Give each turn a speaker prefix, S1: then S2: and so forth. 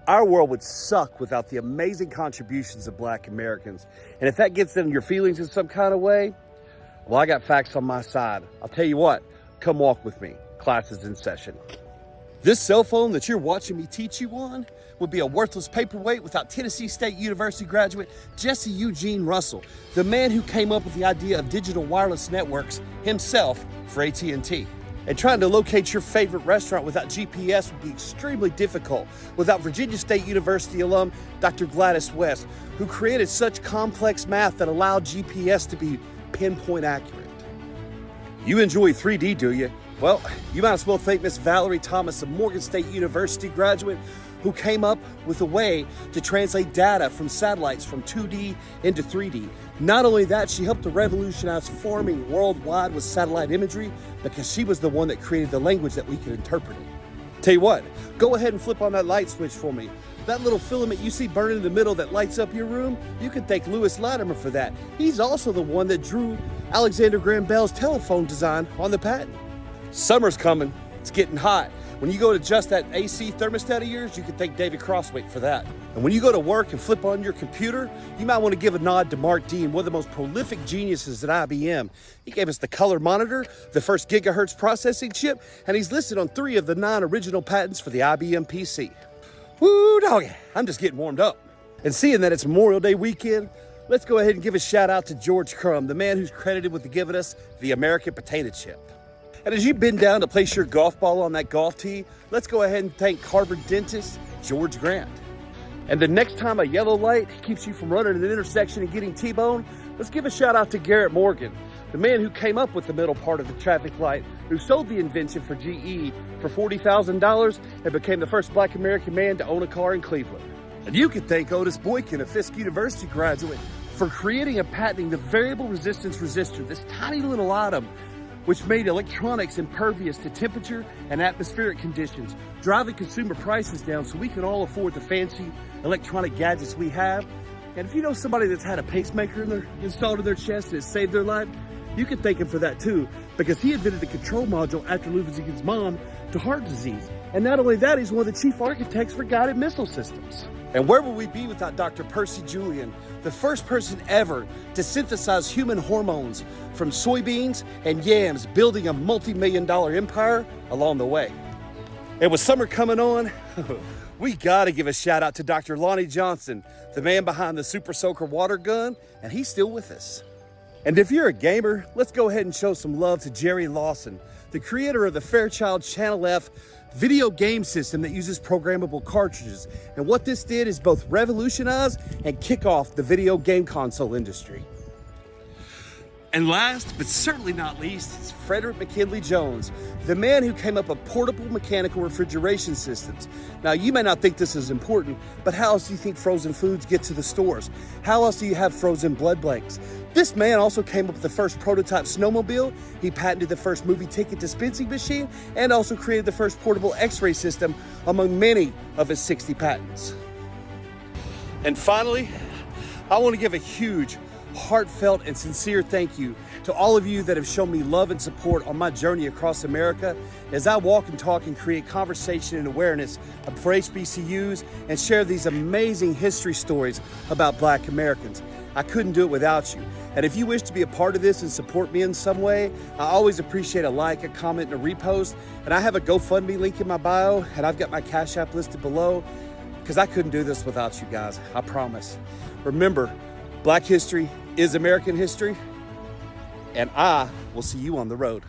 S1: Our world would suck without the amazing contributions of Black Americans. And if that gets in your feelings in some kind of way, well, I got facts on my side. I'll tell you what, come walk with me. Class is in session. This cell phone that you're watching me teach you on would be a worthless paperweight without Tennessee State University graduate Jesse Eugene Russell, the man who came up with the idea of digital wireless networks himself for AT&T. And trying to locate your favorite restaurant without GPS would be extremely difficult without Virginia State University alum Dr. Gladys West, who created such complex math that allowed GPS to be pinpoint accurate. You enjoy 3D, do you? Well, you might as well thank Miss Valerie Thomas, a Morgan State University graduate who came up with a way to translate data from satellites from 2D into 3D. Not only that, she helped to revolutionize farming worldwide with satellite imagery because she was the one that created the language that we could interpret it. Tell you what, go ahead and flip on that light switch for me. That little filament you see burning in the middle that lights up your room, you can thank Lewis Latimer for that. He's also the one that drew Alexander Graham Bell's telephone design on the patent. Summer's coming, it's getting hot. When you go to adjust that AC thermostat of yours, you can thank David Crossway for that. And when you go to work and flip on your computer, you might want to give a nod to Mark Dean, one of the most prolific geniuses at IBM. He gave us the color monitor, the first gigahertz processing chip, and he's listed on 3 of the 9 original patents for the IBM PC. Woo doggy, I'm just getting warmed up. And seeing that it's Memorial Day weekend, let's go ahead and give a shout out to George Crumb, the man who's credited with giving us the American potato chip. And as you bend down to place your golf ball on that golf tee, let's go ahead and thank Harvard dentist George Grant. And the next time a yellow light keeps you from running an intersection and getting T-boned, let's give a shout out to Garrett Morgan, the man who came up with the middle part of the traffic light, who sold the invention for GE for $40,000 and became the first Black American man to own a car in Cleveland. And you can thank Otis Boykin, a Fisk University graduate, for creating and patenting the variable resistance resistor, this tiny little item which made electronics impervious to temperature and atmospheric conditions, driving consumer prices down so we can all afford the fancy electronic gadgets we have. And if you know somebody that's had a pacemaker installed in their chest and it saved their life, you can thank him for that too, because he invented the control module after losing his mom to heart disease. And not only that, he's one of the chief architects for guided missile systems. And where would we be without Dr. Percy Julian, the first person ever to synthesize human hormones from soybeans and yams, building a multi-million-dollar empire along the way. And with summer coming on, we gotta give a shout out to Dr. Lonnie Johnson, the man behind the Super Soaker water gun, and he's still with us. And if you're a gamer, let's go ahead and show some love to Jerry Lawson, the creator of the Fairchild Channel F video game system that uses programmable cartridges. And what this did is both revolutionize and kick off the video game console industry. And last, but certainly not least, is Frederick McKinley Jones, the man who came up with portable mechanical refrigeration systems. Now, you may not think this is important, but how else do you think frozen foods get to the stores? How else do you have frozen blood banks? This man also came up with the first prototype snowmobile. He patented the first movie ticket dispensing machine and also created the first portable x-ray system among many of his 60 patents. And finally, I want to give a huge, heartfelt and sincere thank you to all of you that have shown me love and support on my journey across America as I walk and talk and create conversation and awareness for HBCUs and share these amazing history stories about Black Americans. I couldn't do it without you. And if you wish to be a part of this and support me in some way, I always appreciate a like, a comment, and a repost. And I have a GoFundMe link in my bio, and I've got my Cash App listed below, because I couldn't do this without you guys, I promise. Remember, Black history is American history, and I will see you on the road.